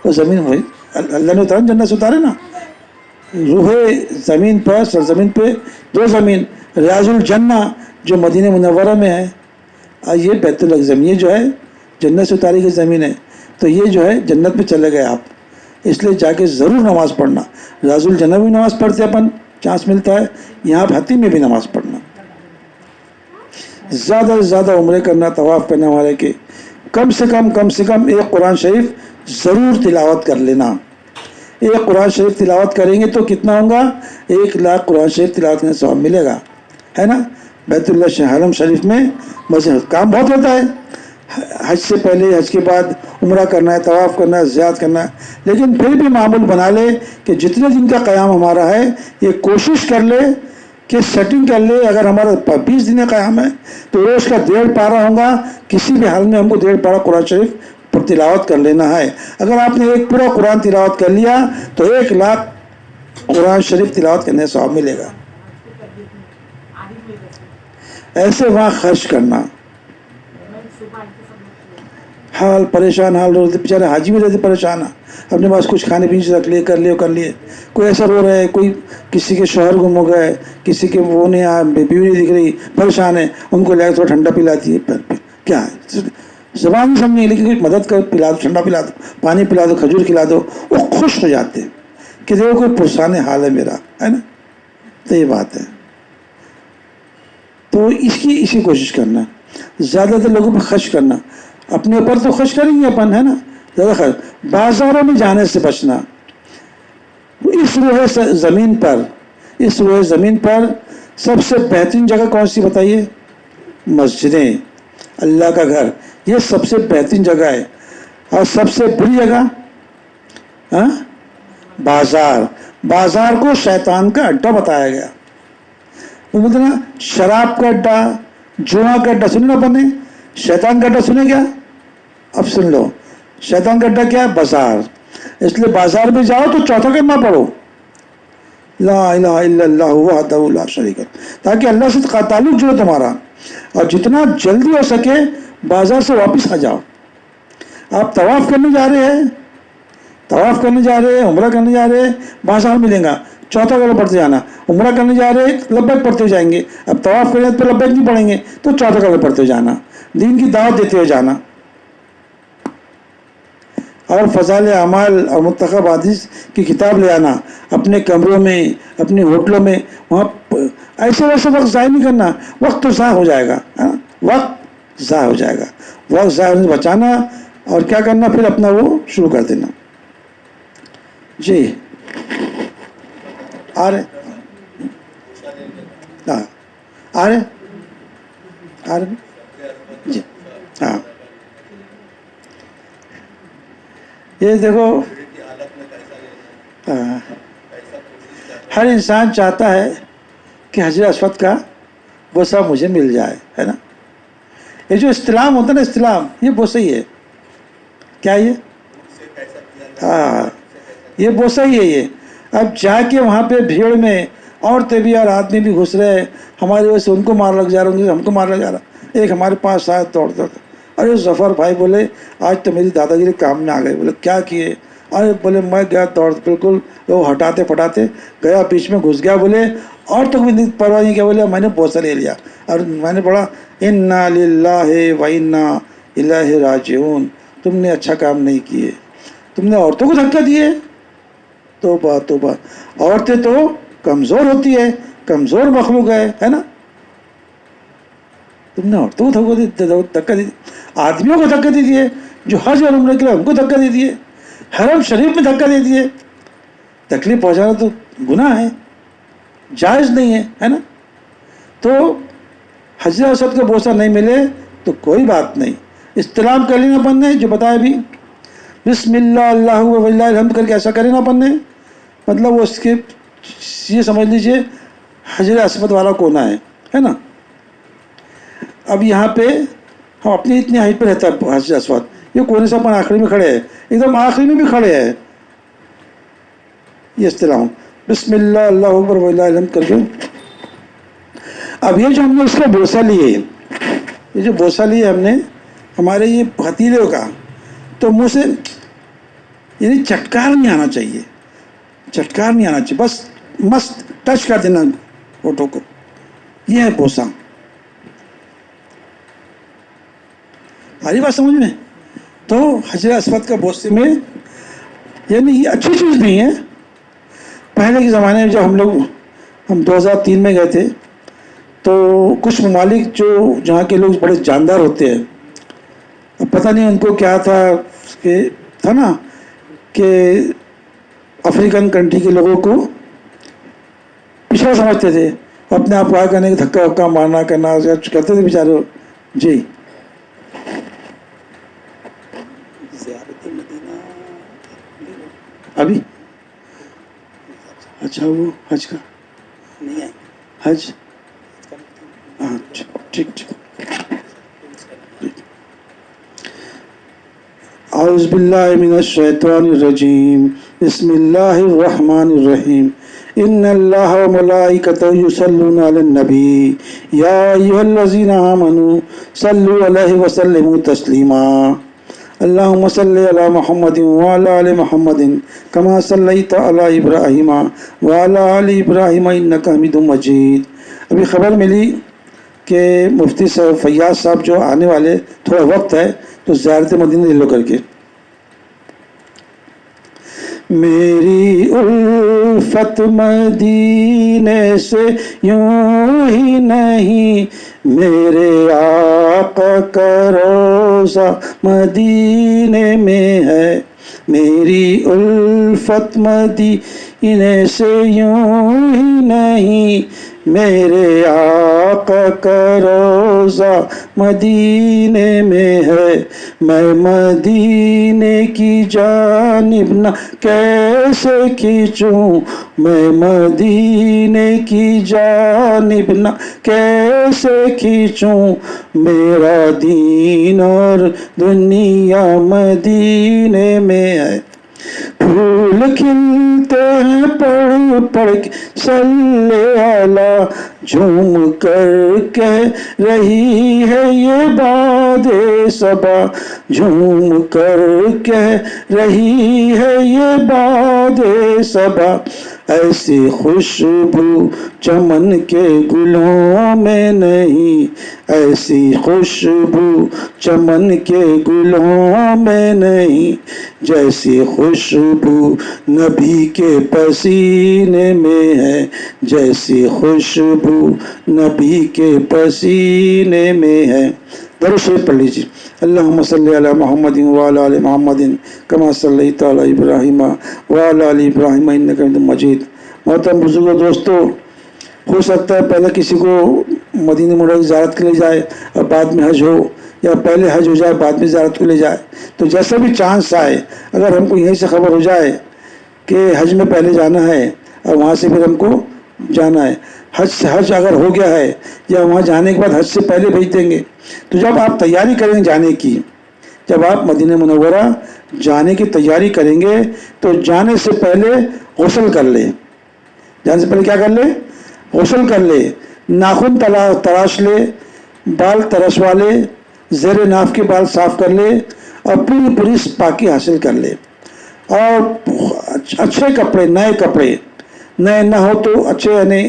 وہ زمین وہی اللہ نے اتارا, جنت سے اتارے نا. روح زمین پر, سرزمین پہ 2 زمین, ریاض الجنہ جو مدینہ منورہ میں ہے, اور یہ بیت اللہ کی زمین جو ہے جنت سے اتاری کی زمین ہے. تو یہ جو ہے جنت میں چلے گئے آپ, اس لیے جا کے ضرور نماز پڑھنا. ریاض الجنہ بھی نماز پڑھتے اپن, چانس ملتا ہے. یہاں حتیم میں بھی نماز پڑھنا. زیادہ سے زیادہ عمرے کرنا, طواف کرنے والے کے کم سے کم ایک قرآن شریف ضرور تلاوت کر لینا. ایک قرآن شریف تلاوت کریں گے تو کتنا ہوگا؟ 1,00,000 قرآن شریف تلاوت کرنے ثواب ملے گا, ہے نا. بیت اللہ حرم شریف میں بس کام بہت ہوتا ہے. حج سے پہلے, حج کے بعد عمرہ کرنا ہے, طواف کرنا ہے, زیارت کرنا ہے. لیکن پھر بھی معمول بنا لے کہ جتنے دن کا قیام ہمارا ہے, یہ کوشش کر لے کہ سیٹنگ کر لے. اگر ہمارا 20 دن قیام ہے تو روز کا 1.5 پارہ ہوگا. کسی بھی حال میں ہم کو 1.5 پارہ قرآن شریف پر تلاوت کر لینا ہے. اگر آپ نے ایک پورا قرآن تلاوت کر لیا تو 1,00,000 قرآن شریف تلاوت کرنے سے ثواب ملے گا. ایسے وہاں خرچ کرنا. حال پریشان حال رہتے بیچارے, حاجی بھی رہتے پریشان, اپنے پاس کچھ کھانے پینے سے رکھ لیے, کر لیے. کوئی ایسا رو رہا ہے, کوئی کسی کے شوہر گم ہو گئے, کسی کے وہ نہیں آیا, بیوی نہیں دکھ رہی, پریشان ہے, ان کو لے کے تھوڑا ٹھنڈا پلاتی ہے. کیا ہے, زبان نہیں سمجھیں, لیکن کوئی مدد کر, پلا دو, ٹھنڈا پلا دو, پانی پلا دو, کھجور کھلا دو, وہ خوش ہو جاتے ہیں کہ دیکھو کوئی پرسان حال ہے میرا, ہے نا. تو یہ بات ہے. تو اسی کوشش کرنا, زیادہ تر لوگوں پہ خرچ کرنا. اپنے اوپر تو خرچ کریں گے اپن, ہے نا, زیادہ خرچ. بازاروں میں جانے سے بچنا. اس روح زمین پر سب سے بہترین جگہ کون سی بتائیے؟ مسجدیں, اللہ کا گھر, یہ سب سے بہترین جگہ ہے. اور سب سے بری جگہ بازار کو شیطان کا اڈا بتایا گیا. بولتے نا شراب کا اڈا, جوا کا اڈا, سن لو اپنے. شیطان کا اڈا سنے کیا؟ اب سن لو, شیطان کا اڈا کیا ہے؟ بازار. اس لیے بازار میں جاؤ تو چوتھا کلمہ پڑھو, لا الہ الا اللہ وحدہ لا شریک لہ, تاکہ اللہ سے تعلق جڑے تمہارا. اور جتنا جلدی ہو سکے بازار سے واپس آ جاؤ. آپ طواف کرنے جا رہے ہیں, عمرہ کرنے جا رہے ہیں, بازار ملیں گا, چوتھا کلمہ پڑھتے جانا. عمرہ کرنے جا رہے ہیں, لبیک پڑھتے جائیں گے. اب طواف کریں تو لبیک نہیں پڑھیں گے, تو چوتھا کلمہ پڑھتے جانا. دین کی دعوت دیتے ہوئے جانا. اور فضائل اعمال اور منتخب حدیث کی کتاب لے آنا اپنے کمروں میں, اپنے ہوٹلوں میں. وہاں ایسے ویسے وقت ضائع نہیں کرنا. وقت تو ضائع ہو جائے گا, وقت ضائع ہو جائے گا. وقت ضائع ہونے سے بچانا, اور کیا کرنا, پھر اپنا وہ شروع کر دینا. جی آ رہے جی. ہاں, یہ دیکھو, ہر انسان چاہتا ہے کہ حجر اسود کا بوسہ مجھے مل جائے, ہے نا. یہ جو استلام ہوتا ہے نا, استلام, یہ بوسہ ہی ہے. کیا یہ؟ ہاں, یہ بوسہ ہی ہے یہ. اب جا کے وہاں پہ بھیڑ میں عورتیں بھی اور آدمی بھی گھس رہے, ہماری وجہ سے ان کو مار لگ جا رہا, ان سے ہم کو مار لگ جا رہا. ایک ہمارے پاس آیا دوڑتا تھا, ارے ظفر بھائی, بولے آج تو میری دادا گیری کام میں آ گئے. بولے کیا کیے؟ ارے بولے میں گیا دوڑ, بالکل وہ ہٹاتے پھٹاتے گیا, بیچ میں گھس گیا. بولے عورتوں کو بھی پرواہ نہیں، کیا بولے میں نے بوسہ لے لیا، اور میں نے پڑھا انا للہ و انا الیہ راجعون، تم نے اچھا کام نہیں کیے، تم نے عورتوں کو دھکا دیے۔ توبہ توبہ، عورتیں تو کمزور ہوتی ہے، کمزور مخلوق ہے نا، تم نے عورتوں کو دھکا دے، آدمیوں کو دھکا دے دیے، جو حج اور عمرے کے لیے ان کو دھکا دے دیے، حرم شریف میں دھکا دے دیے۔ تکلیف پہنچانا تو گناہ ہے، جائز نہیں ہے نا۔ تو حجر اسود کا بوسہ نہیں ملے تو کوئی بات نہیں، استلام کر لینا اپن نے، جو بتایا بھی بسم اللہ اللہ وللہ الحمد کر کے ایسا کرے نا اپن نے، مطلب وہ اس کے یہ سمجھ لیجئے حجر اسود والا کونا ہے نا۔ اب یہاں پہ ہم اپنی اتنی ہائٹ پہ رہتا ہے حجر اسود، یہ کونے سے اپن آخری میں کھڑے ہیں، ایک دم آخری میں بھی کھڑے ہیں، یہ استلام بسم اللہ اللہ اکبر وللہ الحمد کر کے۔ اب یہ جو ہم نے اس کا بوسہ لیے، یہ جو بوسہ لیے ہم نے ہمارے یہ بھتیجے کا، تو منہ سے یعنی چٹکار نہیں آنا چاہیے، چٹکار نہیں آنا چاہیے، بس مست ٹچ کر دینا ہونٹوں کو، یہ ہے بوسہ۔ آ رہی بات سمجھ میں؟ تو حجر اسود کا بوسے میں یعنی یہ اچھی چیز نہیں ہے۔ پہلے کے زمانے میں جب ہم 2003 میں گئے تھے، تو کچھ ممالک جہاں کے لوگ بڑے جاندار ہوتے ہیں، اب پتہ نہیں ان کو کیا تھا نا کہ افریقن کنٹری کے لوگوں کو پچھڑا سمجھتے تھے، اپنے آپ کو کرنے کے دھکا وکا مارنا کرنا کرتے تھے بیچارے۔ جی ابھی اچھا وہ حج کا نہیں ہے، حج ہاں ٹھیک ٹھیک۔ اعوذ باللہ من الشیطان الرجیم، بسم اللہ الرحمن الرحیم، ان اللہ و ملائکتہ یصلون علی النبی یا ایھا الذین آمنوا صلوا علیہ وسلموا تسلیما، اللہم صلی علی محمد وعلی آل محمد کما صلیت علی ابراہیم وعلی آل ابراہیم انک حمید مجید۔ ابھی خبر ملی کہ مفتی صاحب فیاض صاحب جو آنے والے، تھوڑا وقت ہے تو زیارت مدینہ لے لو کر کے۔ میری الفت مدینے سے یوں ہی نہیں، میرے آقا کا روضہ مدینے میں ہے، میری الفت مدینے سے یوں ہی نہیں، میرے آقا کا روضہ مدینے میں ہے، میں مدینے کی جانب نہ کیسے کھینچوں، میں مدینے کی جانب نہ کیسے کھینچوں، میرا دین اور دنیا مدینے میں ہے، پھول کھلتے ہیں پڑھ پڑھ کے صلی علی، جھوم کر کہہ رہی ہے یہ باد صبا، جھوم کر کہہ رہی ہے یہ باد صبا، ایسی خوشبو چمن کے گلوں میں نہیں، ایسی خوشبو چمن کے گلوں میں نہیں، جیسی خوشبو نبی کے پسینے میں ہے، جیسی خوشبو نبی کے پسینے میں ہے۔ درود شریف پڑھ لیجیے، اللہم صلی علی محمد وعلی آل محمد کما صلیت علی ابراہیم وعلی آل ابراہیم انک حمید مجید۔ محترم بزرگوں، دوستو، ہو سکتا ہے پہلے کسی کو مدینہ منورہ کی زیارت کے لیے جائے اور بعد میں حج ہو، یا پہلے حج ہو جائے بعد میں زیارت کو لے جائے، تو جیسا بھی چانس آئے، اگر ہم کو یہیں سے خبر ہو جائے کہ حج میں پہلے جانا ہے اور وہاں سے پھر ہم کو جانا ہے، حج اگر ہو گیا ہے یا وہاں جانے کے بعد حج سے پہلے بھیج دیں گے، تو جب آپ تیاری کریں جانے کی، جب آپ مدینہ منورہ جانے کی تیاری کریں گے تو جانے سے پہلے غسل کر لیں، جانے سے پہلے کیا کر لیں؟ غسل کر لے، ناخن تراش لے، بال ترشوا لے، زیر ناف کے بال صاف کر لے، اور پوری پاکی حاصل کر لے، اور اچھے کپڑے، نئے کپڑے، نئے نہ ہو تو اچھے یعنی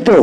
2,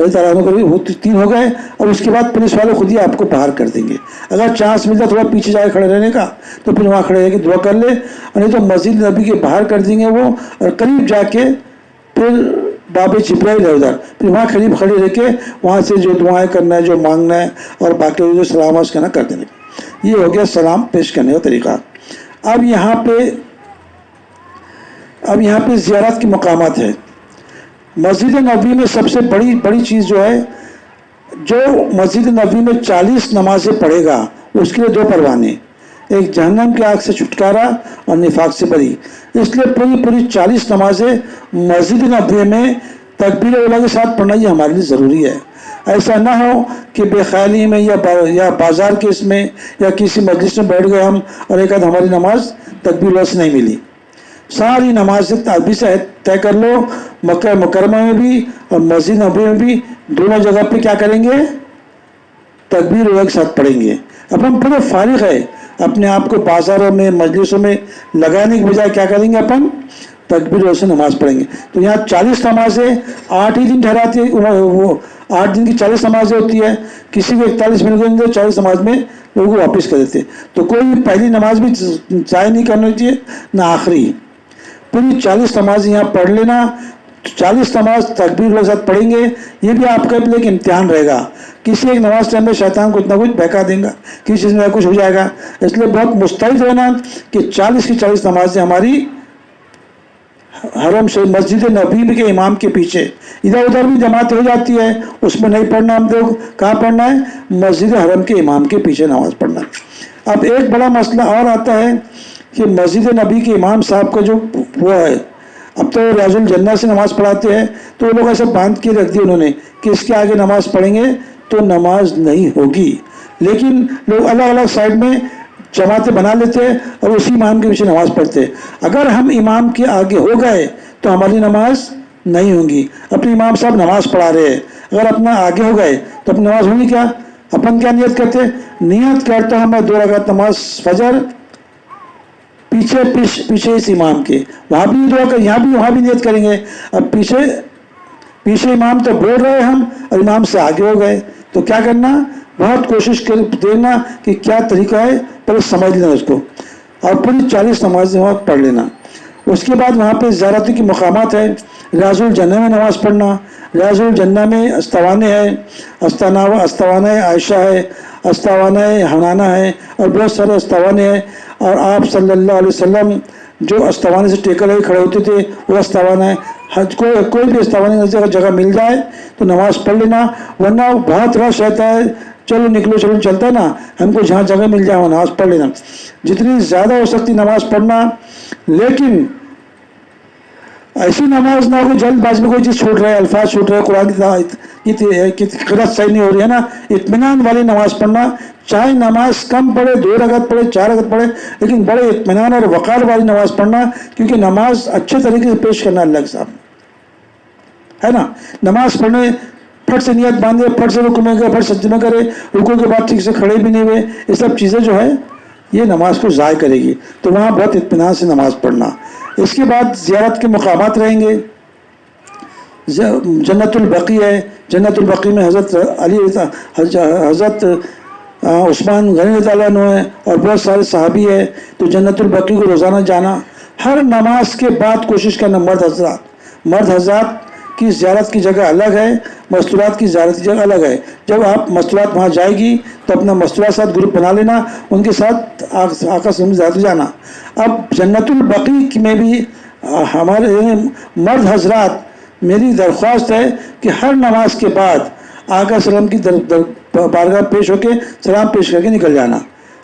رضی اللہ عنہ کو 3 ہو گئے، اور اس کے بعد پولیس والے خود ہی آپ کو باہر کر دیں گے. اگر چانس ملتا تھوڑا پیچھے جا کے کھڑے رہنے کا تو پھر وہاں کھڑے رہ کے دعا کر لے، اور نہیں تو مسجد نبی کے باہر کر دیں گے وہ، اور قریب جا کے پھر باب جبرائیل ہے ادھر، پھر وہاں قریب کھڑے رہ کے وہاں سے جو دعائیں کرنا ہے، جو مانگنا ہے، اور باقی جو سلام عرض کرنا کر دینے. یہ ہو گیا سلام پیش کرنے کا طریقہ. اب یہاں پہ زیارت کے مقامات ہیں. مسجد نبوی میں سب سے بڑی چیز جو ہے، جو مسجد نبوی میں 40 نمازیں پڑھے گا اس کے لیے 2 پروانے، ایک جہنم کی آگ سے چھٹکارا اور نفاق سے بری. اس لیے پوری 40 نمازیں مسجد نبوی میں تکبیر اولیٰ کے ساتھ پڑھنا یہ ہمارے لیے ضروری ہے. ایسا نہ ہو کہ بے خیالی میں یا بازار کے اس میں یا کسی مجلس میں بیٹھ گئے ہم اور ایک آدھ ہماری نماز تکبیر اولیٰ سے نہیں ملی. ساری نماز ابھی سے طے کر لو، مکہ مکرمہ میں بھی اور مسجد نبوی میں بھی دونوں جگہ پہ کیا کریں گے؟ تکبیر اولیٰ کے ساتھ پڑھیں گے. اب ہم پورے فارغ ہے، اپنے آپ کو بازاروں میں مجلسوں میں لگانے کی بجائے کیا کریں گے؟ اپن تکبیر اولیٰ سے نماز پڑھیں گے. تو یہاں 40 نمازیں 8 ہی دن ٹھہراتی ہے، وہ 8 دن کی 40 نمازیں ہوتی ہے. کسی کو 41 منٹ کے اندر 40 نماز میں لوگوں کو واپس کر دیتے. تو کوئی پہلی نماز بھی ضائع نہیں کرنا چاہیے نہ آخری. پوری 40 نماز یہاں پڑھ لینا. 40 نماز تکبیر کے ساتھ پڑھیں گے. یہ بھی آپ کا ایک امتحان رہے گا. کسی ایک نماز ٹائم میں شیطان کو اتنا کچھ بہکا دیں گا، کسی چیز میں کچھ ہو جائے گا. اس لیے بہت مستعد رہنا کہ 40 کی 40 نمازیں ہماری حرم سے مسجد نبوی کے امام کے پیچھے. ادھر ادھر بھی جماعت ہو جاتی ہے، اس میں نہیں پڑھنا. ہم لوگ کہاں پڑھنا ہے؟ مسجد حرم کے امام کے پیچھے نماز پڑھنا. اب ایک بڑا مسئلہ اور آتا ہے کہ مسجد نبی کے امام صاحب کا جو وہ ہے، اب تو ریاض الجنہ سے نماز پڑھاتے ہیں، تو وہ لوگ ایسے باندھ کے رکھ دی انہوں نے کہ اس کے آگے نماز پڑھیں گے تو نماز نہیں ہوگی. لیکن لوگ الگ الگ سائڈ میں جماعتیں بنا لیتے ہیں اور اسی امام کے پیچھے نماز پڑھتے ہیں. اگر ہم امام کے آگے ہو گئے تو ہماری نماز نہیں ہوگی. اپنے امام صاحب نماز پڑھا رہے ہیں، اگر اپنا آگے ہو گئے تو اپنی نماز ہوگی کیا؟ اپن کیا نیت کرتے؟ نیت کرتا ہوں میں 2 رکعت نماز فجر پیچھے اس امام کے. وہاں بھی دعا کر، یہاں بھی وہاں بھی نیت کریں گے. اب پیچھے امام تو بول رہے ہم اور امام سے آگے ہو گئے تو کیا کرنا؟ بہت کوشش کر دینا کہ کیا طریقہ ہے، پہلے سمجھ لینا اس کو اور پوری 40 نمازیں وہاں پڑھ لینا. اس کے بعد وہاں پہ زیارتی کے مقامات ہیں. ریاض الجنہ میں نماز پڑھنا. ریاض الجنہ میں استوانے ہے، استوانہ عائشہ ہے، استوانہ حنانہ ہے اور بہت سارے استوانے ہیں. اور آپ صلی اللہ علیہ وسلم جو استوانے سے ٹیکر لے کھڑے ہوتے تھے وہ استوانہ ہے. کوئی بھی استوانے کی جگہ مل جائے تو نماز پڑھ لینا، ورنہ بہت رش رہتا ہے. چلو نکلو چلتا ہے نا، ہم کو جہاں جگہ مل جائے وہاں نماز پڑھ لینا. جتنی زیادہ ہو سکتی نماز پڑھنا، لیکن ایسی نماز نہ ہو جلد باز میں کوئی چیز چھوٹ رہا ہے، الفاظ چھوٹ رہے ہیں، قرآن کی قرأت صحیح نہیں ہو رہی ہے نا. اطمینان والی نماز پڑھنا، چاہے نماز کم پڑھے، 2 رکعت پڑھے، 4 رکعت پڑھے، لیکن بڑے اطمینان اور وقار والی نماز پڑھنا. کیونکہ نماز اچھے طریقے سے پیش کرنا اللہ کے سامنے ہے نا. نماز پڑھنے پھٹ سے نیت باندھے، پھٹ سے رکوع میں گئے، پھٹ سجدے میں کرے، رکوع کے بعد ٹھیک سے کھڑے بھی نہیں ہوئے، یہ سب چیزیں جو ہے یہ نماز کو ضائع کرے گی. تو وہاں بہت اطمینان سے نماز پڑھنا. اس کے بعد زیارت کے مقامات رہیں گے. جنت البقیع ہے. جنت البقیع میں حضرت علی حضرت عثمان غنی رضی اللہ عنہ ہے اور بہت سارے صحابی ہے. تو جنت البقیع کو روزانہ جانا. ہر نماز کے بعد کوشش کرنا. مرد حضرات کی زیارت کی جگہ الگ ہے، مستورات کی زیارت کی جگہ الگ ہے. جب آپ مستورات وہاں جائے گی تو اپنا مستورات ساتھ گروپ بنا لینا، ان کے ساتھ آقا سے زیارت جانا. اب جنت البقیع میں بھی ہمارے مرد حضرات میری درخواست ہے کہ ہر نماز کے بعد آقا سلام کی بارگاہ پیش ہو کے سلام پیش کر کے نکل جانا.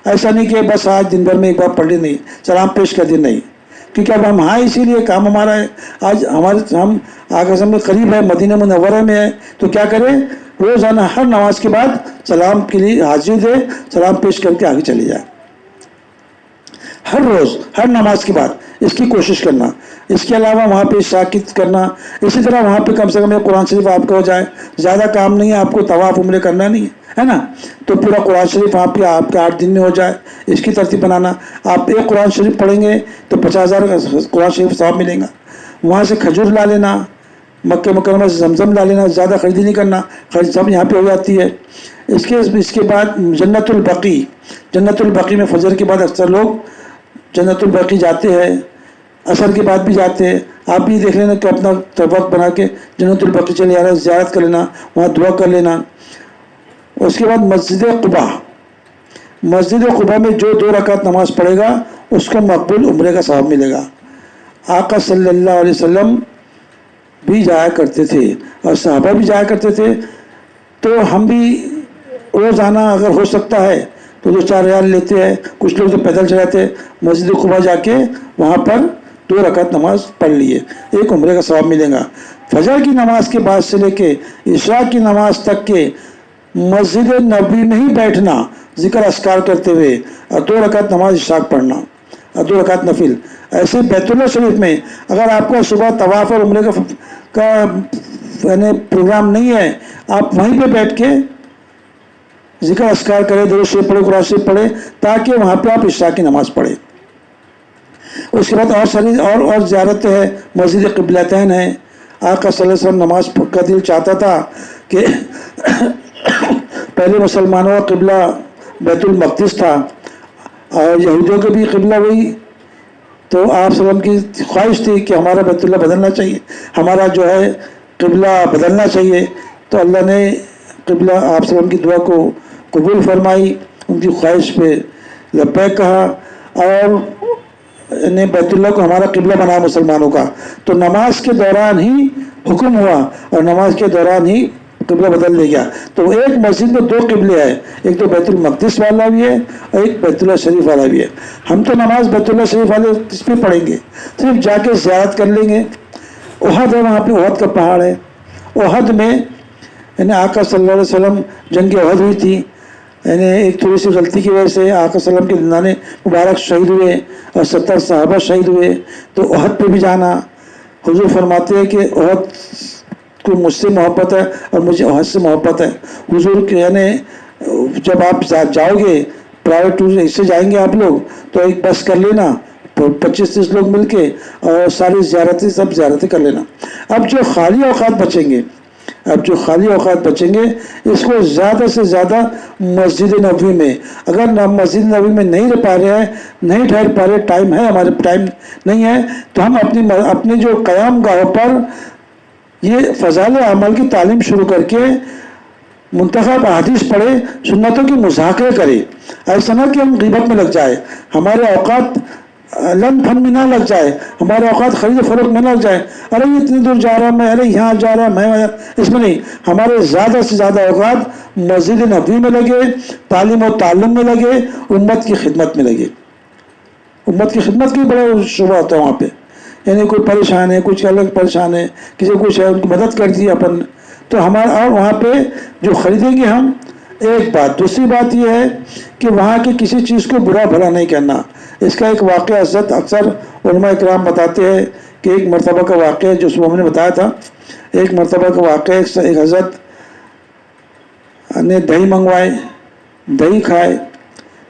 ایسا نہیں کہ بس آج دن بھر میں ایک بار پڑھ لی، نہیں سلام پیش کر دی، نہیں. کیونکہ اب ہم اسی لیے کام ہمارا ہے. آج ہم آقا سلام کے قریب ہے، مدینہ منورہ میں ہے، تو کیا کریں؟ روزانہ ہر نماز کے بعد سلام کے لیے حاضری دے، سلام پیش کر کے آگے چلے جائے. ہر روز ہر نماز کے بعد اس کی کوشش کرنا. اس کے علاوہ وہاں پہ ساکت کرنا. اسی طرح وہاں پہ کم سے کم قرآن شریف آپ کا ہو جائے. زیادہ کام نہیں ہے، آپ کو طواف عمرے کرنا نہیں ہے نا، تو پورا قرآن شریف وہاں پہ آپ کے 8 دن میں ہو جائے. اس کی ترتیب بنانا. آپ ایک قرآن شریف پڑھیں گے تو 50,000 قرآن شریف ثواب ملے گا. وہاں سے کھجور لا لینا. مکہ مکرمہ سے زمزم لا لینا، زیادہ خریدی نہیں کرنا، خرید سب یہاں پہ ہو جاتی ہے۔ اس کے بعد جنت البقیع، جنت البقیع میں فجر کے بعد اکثر لوگ جنت البقیع جاتے ہیں، عصر کے بعد بھی جاتے ہیں۔ آپ بھی دیکھ لینا کہ اپنا وقت بنا کے جنت البقیع چلے جانا، زیارت کر لینا، وہاں دعا کر لینا۔ اس کے بعد مسجد قباء، مسجد قباء میں جو 2 رکعت نماز پڑھے گا اس کو مقبول عمرے کا ثواب ملے گا۔ آقا صلی اللہ علیہ وسلم بھی جایا کرتے تھے اور صحابہ بھی جایا کرتے تھے، تو ہم بھی روزانہ اگر ہو سکتا ہے تو 2-4 ریال لیتے ہیں، کچھ لوگ تو پیدل چلاتے، مسجد قباء جا کے وہاں پر 2 رکعت نماز پڑھ لیے، 1 عمرے کا ثواب ملے گا۔ فجر کی نماز کے بعد سے لے کے عشاء کی نماز تک کے مسجد نبوی میں ہی بیٹھنا ذکر اذکار کرتے ہوئے اور 2 رکعت نماز عشاء پڑھنا اور 2 رکعت نفل۔ ایسے بیت اللہ شریف میں اگر آپ کو صبح طواف اور عمرے کا یعنی پروگرام نہیں ہے، آپ وہیں پہ بیٹھ کے ذکر اذکار کریں، درود شریف پڑھے، قرآن شریف پڑھے، تاکہ وہاں پہ آپ عشاء کی نماز پڑھیں۔ اس کے بعد اور زیارتیں ہیں، مسجد قبلتین ہے۔ آقا صلی اللہ علیہ وسلم نماز کا دل چاہتا تھا کہ پہلے مسلمانوں کا قبلہ بیت المقدس تھا اور یہودیوں کا بھی قبلہ وہی، تو آپ صلی اللہ علیہ وسلم کی خواہش تھی کہ ہمارا بیت اللہ بدلنا چاہیے، ہمارا جو ہے قبلہ بدلنا چاہیے۔ تو اللہ نے قبلہ آپ صلی اللہ علیہ وسلم کی دعا کو قبول فرمائی، ان کی خواہش پہ لبیک کہا اور نے بیت اللہ کو ہمارا قبلہ بنایا مسلمانوں کا۔ تو نماز کے دوران ہی حکم ہوا اور نماز کے دوران ہی قبلہ بدل دے گیا۔ تو ایک مسجد میں 2 قبلے ہیں، ایک تو بیت المقدس والا بھی ہے اور ایک بیت اللہ شریف والا بھی ہے۔ ہم تو نماز بیت اللہ شریف والے اس پہ پڑھیں گے، صرف جا کے زیارت کر لیں گے۔ احد ہے، وہاں پہ احد کا پہاڑ ہے۔ احد میں یعنی آقا صلی اللہ علیہ وسلم جنگ احد ہوئی تھی، یعنی ایک تھوڑی سی غلطی کی وجہ سے آقا صلی اللہ علیہ وسلم کے دندانے مبارک شہید ہوئے اور 70 صحابہ شہید ہوئے۔ تو احد پہ بھی جانا، حضور فرماتے ہیں کہ احد کو مجھ سے محبت ہے اور مجھے احد سے محبت ہے۔ حضور کے یعنی جب آپ جاؤ گے پرائیویٹ ٹور اس سے جائیں گے آپ لوگ، تو ایک بس کر لینا 25-30 لوگ مل کے اور ساری سب زیارتیں کر لینا۔ اب جو خالی اوقات بچیں گے اس کو زیادہ سے زیادہ مسجد نبوی میں، اگر مسجد نبوی میں نہیں رہ پا رہے ہیں، نہیں ٹھہر پا رہے، ٹائم ہے ہمارے ٹائم نہیں ہے، تو ہم اپنے جو قیام گاہوں پر یہ فضائل اعمال کی تعلیم شروع کر کے منتخب احادیث پڑھے، سنتوں کی مذاکرے کرے۔ ایسا نہ کہ ہم غیبت میں لگ جائے، ہمارے اوقات لن پھن میں نہ لگ جائے، ہمارے اوقات خرید و فروخت میں نہ لگ جائے، ارے یہ اتنی دور جا رہا میں، ارے یہاں جا رہا میں، اس میں نہیں۔ ہمارے زیادہ سے زیادہ اوقات مسجد نبوی میں لگے، تعلیم و تعلم میں لگے، امت کی خدمت میں لگے۔ امت کی خدمت کی بڑا شعبہ ہوتا ہے وہاں پہ، یعنی کوئی پریشان ہے، کچھ الگ پریشان ہے، کسی کو کچھ ہے، ان کی مدد کر دی اپن، تو ہمارا اور وہاں پہ جو خریدیں گے ہم، ایک بات۔ دوسری بات یہ ہے کہ وہاں کی کسی چیز کو برا بھلا نہیں کرنا۔ اس کا ایک واقعہ حضرت اکثر علماء اکرام بتاتے ہیں کہ ایک مرتبہ کا واقعہ جو صبح میں نے بتایا تھا، ایک مرتبہ کا واقعہ، ایک حضرت نے دہی منگوائے، دہی کھائے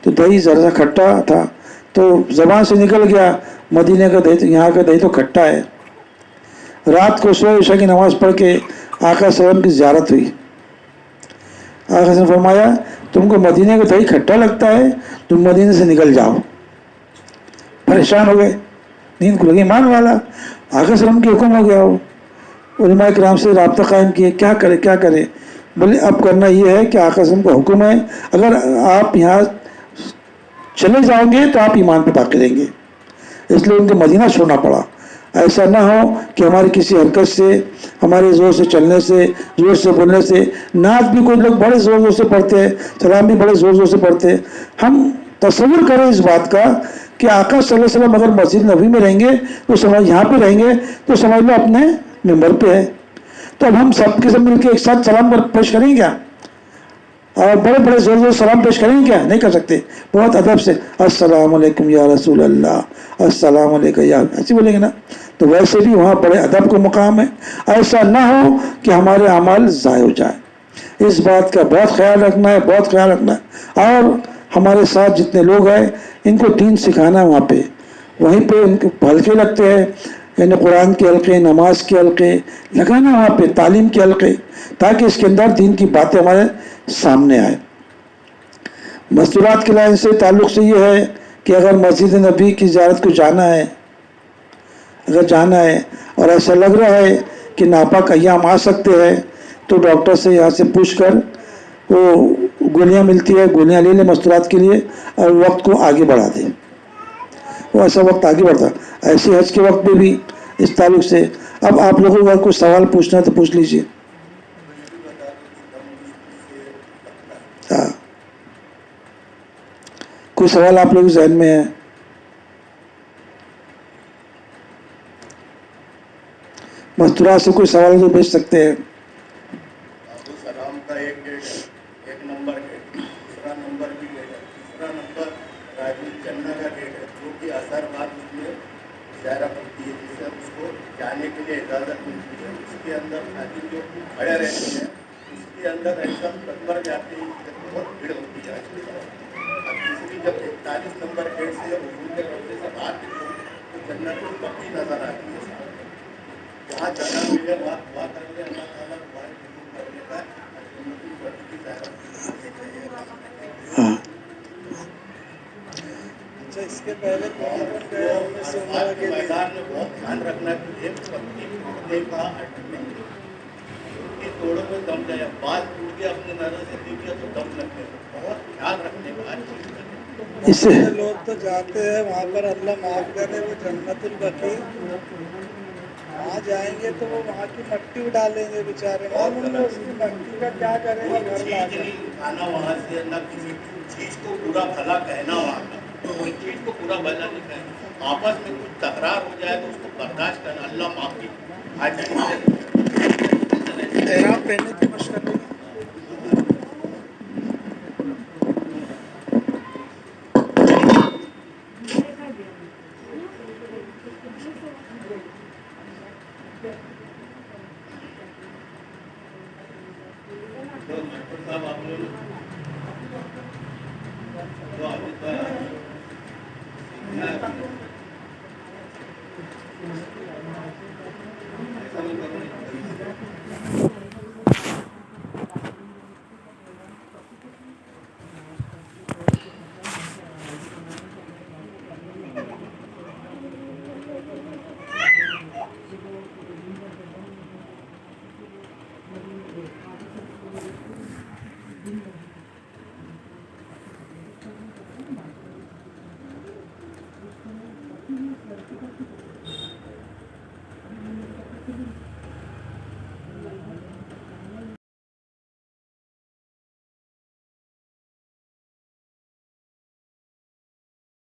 تو دہی ذرا سا کھٹا تھا، تو زبان سے نکل گیا مدینے کا دہی، یہاں کا دہی تو کھٹا ہے۔ رات کو سو عشاء کی نماز پڑھ کے آقا صلی اللہ علیہ وسلم کی زیارت ہوئی۔ آقا نے فرمایا تم کو مدینے کا دہی کھٹا لگتا ہے، تم مدینے سے نکل جاؤ۔ پریشان ہو گئے، نیند کھل گئی ایمان والا، آقا صلی اللہ علیہ وسلم کے حکم ہو گیا ہو۔ علماء کرام سے رابطہ قائم کیے، کیا کرے؟ بولے اب کرنا یہ ہے کہ آقا صلی اللہ علیہ وسلم کا حکم ہے، اگر آپ یہاں چلے جاؤ گے تو آپ ایمان پہ باقی رہیں گے، اس لیے ان کو مدینہ چھوڑنا پڑا۔ ایسا نہ ہو کہ ہماری کسی حرکت سے، ہمارے زور سے چلنے سے، زور سے بولنے سے، نعت بھی کوئی لوگ بڑے زور سے پڑھتے ہیں، سلام بھی بڑے زور سے پڑھتے ہیں۔ ہم تصور کریں اس بات کا کہ آقا صلی اللہ علیہ وسلم اگر مسجد نبوی میں رہیں گے تو یہاں پہ رہیں گے تو سمجھ لو اپنے ممبر پہ ہے، تو اب ہم سب کے سب مل کے ایک ساتھ سلام پیش کریں گے کیا؟ اور بڑے زور سلام پیش کریں گے کیا؟ نہیں کر سکتے۔ بہت ادب سے السلام علیکم یا رسول اللہ، السلام علیکم یا، ایسے بولیں گے نا۔ تو ویسے بھی وہاں بڑے ادب کا مقام ہے۔ ایسا نہ ہو کہ ہمارے اعمال ضائع ہو جائیں، اس بات کا بہت خیال رکھنا ہے۔ اور ہمارے ساتھ جتنے لوگ ہیں ان کو دین سکھانا ہے، وہاں پہ وہیں پہ ان کو ہلکے لگتے ہیں، یعنی قرآن کے حلقے، نماز کے حلقے لگانا وہاں پہ، تعلیم کے حلقے، تاکہ اس کے اندر دین کی باتیں ہمارے سامنے آئے۔ مستورات کے لائن سے تعلق سے یہ ہے کہ اگر مسجد نبی کی زیارت کو جانا ہے، اگر جانا ہے اور ایسا لگ رہا ہے کہ ناپاک ایام آ سکتے ہیں، تو ڈاکٹر سے یہاں سے پوچھ کر وہ گولیاں ملتی ہے، گولیاں لے لیں مستورات کے لیے اور وقت کو آگے بڑھا دیں، وہ ایسا وقت آگے بڑھتا۔ ایسے حج کے وقت میں بھی اس تعلق سے اب آپ لوگوں کو اگر کوئی سوال پوچھنا ہے تو پوچھ لیجئے۔ ہاں، کوئی سوال آپ لوگوں کے ذہن میں ہے؟ مستورات سے کوئی سوال تو بھیج سکتے ہیں۔ ابو سلام کا ایک گیٹ ہے، ایک نمبر گیٹ، دوسرا نمبر بھی گیٹ ہے، تیسرا نمبر راجو چنا کا گیٹ ہے، جو کہ اثر بعد اس میں زیارت ہوتی ہے، جس سے اس کو جانے کے لیے اجازت ملتی ہے۔ اس کے اندر خاطر جو کھڑے رہتے ہیں، اس کے اندر ایک دم نمبر جاتے ہیں، بہت بھیڑ ہوتی ہے۔ اور تیسری جب 41 نمبر گیٹ سے حضور کے روضے سے باہر نکلو تو جنت البقیع نظر آتی ہے۔ جہاں جگہ ملے وہاں دعا کر لے، اللہ تعالیٰ تمہارے قبول کر لیتا ہے اور جنت البقیع کی زیارت ہاں، اچھا، اس کے پہلے کون کون گئے ہم نے سے عمرہ کے لیے؟ میدان میں بہت دھیان رکھنا ہے کہ ایک پتی ٹوٹنے کا اٹکنے کے توڑوں میں دم جائے، بال ٹوٹ کے اپنے نظر سے دیکھ گیا تو دم لگنے کا بہت خیال رکھنے کا ہر چیز کا۔ اس سے بہت سے لوگ تو جاتے ہیں وہاں پر، اللہ معاف کرے، وہ جنت البقیع وہاں جائیں گے تو وہ وہاں کی مٹی ڈالیں گے بیچارے، معلوم نہیں اس کی مٹی کا کیا کریں گے کوئی گھر چیز لا کر۔ نہیں اٹھانا وہاں سے، نہ کسی چیز کو برا بھلا کہنا وہاں کا، کوئی چیز کو برا بھلا نہیں کہنا۔ آپس میں کچھ تکرار ہو جائے تو اس کو برداشت کرنا، اللہ معافی آ جائے۔ احرام پہننے کی مشق کریں گے۔ صاحب آپ لوگ جو ابھی تک سیکھنا ہے، ایسا نہیں کرنا۔